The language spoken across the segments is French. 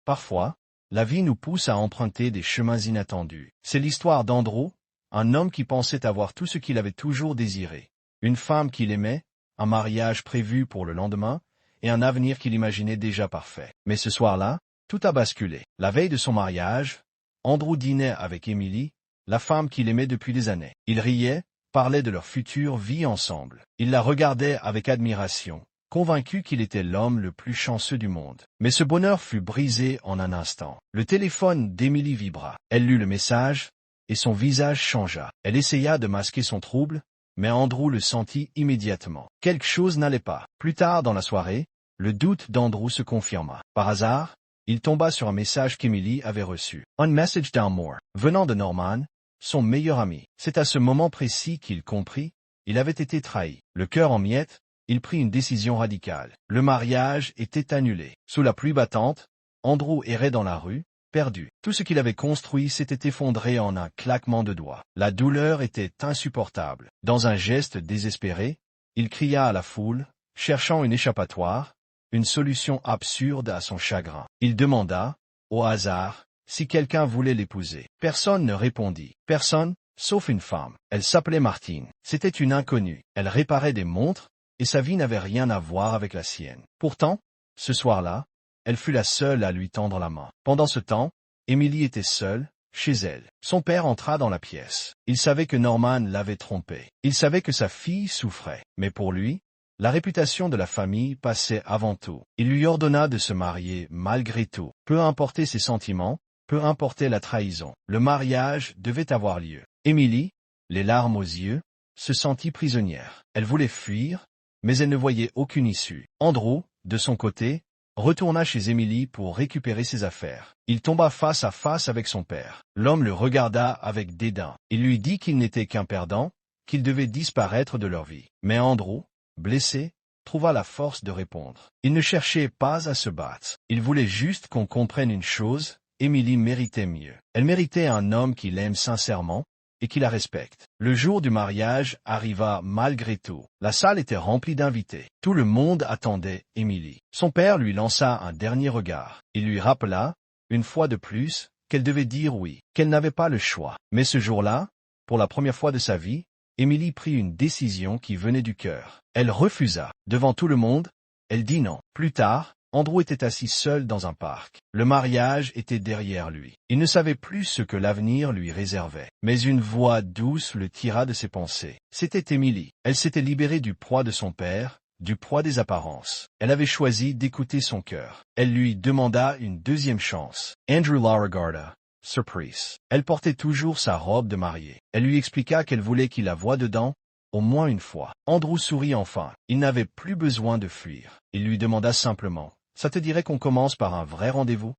Parfois, la vie nous pousse à emprunter des chemins inattendus. C'est l'histoire d'Andrew, un homme qui pensait avoir tout ce qu'il avait toujours désiré. Une femme qu'il aimait, un mariage prévu pour le lendemain, et un avenir qu'il imaginait déjà parfait. Mais ce soir-là, tout a basculé. La veille de son mariage, Andrew dînait avec Emily, la femme qu'il aimait depuis des années. Ils riaient, parlaient de leur future vie ensemble. Il la regardait avec admiration, convaincu qu'il était l'homme le plus chanceux du monde. Mais ce bonheur fut brisé en un instant. Le téléphone d'Emily vibra. Elle lut le message, et son visage changea. Elle essaya de masquer son trouble, mais Andrew le sentit immédiatement. Quelque chose n'allait pas. Plus tard dans la soirée, le doute d'Andrew se confirma. Par hasard, il tomba sur un message qu'Emily avait reçu. Un message d'amour, venant de Norman, son meilleur ami. C'est à ce moment précis qu'il comprit, il avait été trahi. Le cœur en miettes, il prit une décision radicale. Le mariage était annulé. Sous la pluie battante, Andrew errait dans la rue, perdu. Tout ce qu'il avait construit s'était effondré en un claquement de doigts. La douleur était insupportable. Dans un geste désespéré, il cria à la foule, cherchant une échappatoire, une solution absurde à son chagrin. Il demanda, au hasard, si quelqu'un voulait l'épouser. Personne ne répondit. Personne, sauf une femme. Elle s'appelait Martine. C'était une inconnue. Elle réparait des montres, et sa vie n'avait rien à voir avec la sienne. Pourtant, ce soir-là, elle fut la seule à lui tendre la main. Pendant ce temps, Emily était seule, chez elle. Son père entra dans la pièce. Il savait que Norman l'avait trompée. Il savait que sa fille souffrait. Mais pour lui, la réputation de la famille passait avant tout. Il lui ordonna de se marier malgré tout. Peu importait ses sentiments, peu importait la trahison. Le mariage devait avoir lieu. Emily, les larmes aux yeux, se sentit prisonnière. Elle voulait fuir, mais elle ne voyait aucune issue. Andrew, de son côté, retourna chez Emily pour récupérer ses affaires. Il tomba face à face avec son père. L'homme le regarda avec dédain. Il lui dit qu'il n'était qu'un perdant, qu'il devait disparaître de leur vie. Mais Andrew, blessé, trouva la force de répondre. Il ne cherchait pas à se battre. Il voulait juste qu'on comprenne une chose, Emily méritait mieux. Elle méritait un homme qui l'aime sincèrement, et qui la respecte. Le jour du mariage arriva malgré tout. La salle était remplie d'invités. Tout le monde attendait Emily. Son père lui lança un dernier regard. Il lui rappela, une fois de plus, qu'elle devait dire oui, qu'elle n'avait pas le choix. Mais ce jour-là, pour la première fois de sa vie, Emily prit une décision qui venait du cœur. Elle refusa. Devant tout le monde, elle dit non. Plus tard, Andrew était assis seul dans un parc. Le mariage était derrière lui. Il ne savait plus ce que l'avenir lui réservait. Mais une voix douce le tira de ses pensées. C'était Emily. Elle s'était libérée du poids de son père, du poids des apparences. Elle avait choisi d'écouter son cœur. Elle lui demanda une deuxième chance. Andrew la regarda, surprise. Elle portait toujours sa robe de mariée. Elle lui expliqua qu'elle voulait qu'il la voie dedans, au moins une fois. Andrew sourit enfin. Il n'avait plus besoin de fuir. Il lui demanda simplement. Ça te dirait qu'on commence par un vrai rendez-vous?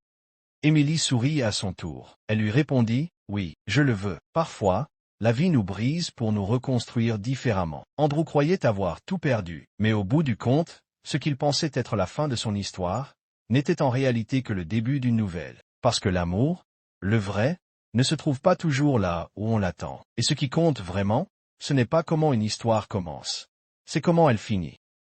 Emily sourit à son tour. Elle lui répondit, oui, je le veux. Parfois, la vie nous brise pour nous reconstruire différemment. Andrew croyait avoir tout perdu, mais au bout du compte, ce qu'il pensait être la fin de son histoire, n'était en réalité que le début d'une nouvelle. Parce que l'amour, le vrai, ne se trouve pas toujours là où on l'attend. Et ce qui compte vraiment, ce n'est pas comment une histoire commence, c'est comment elle finit.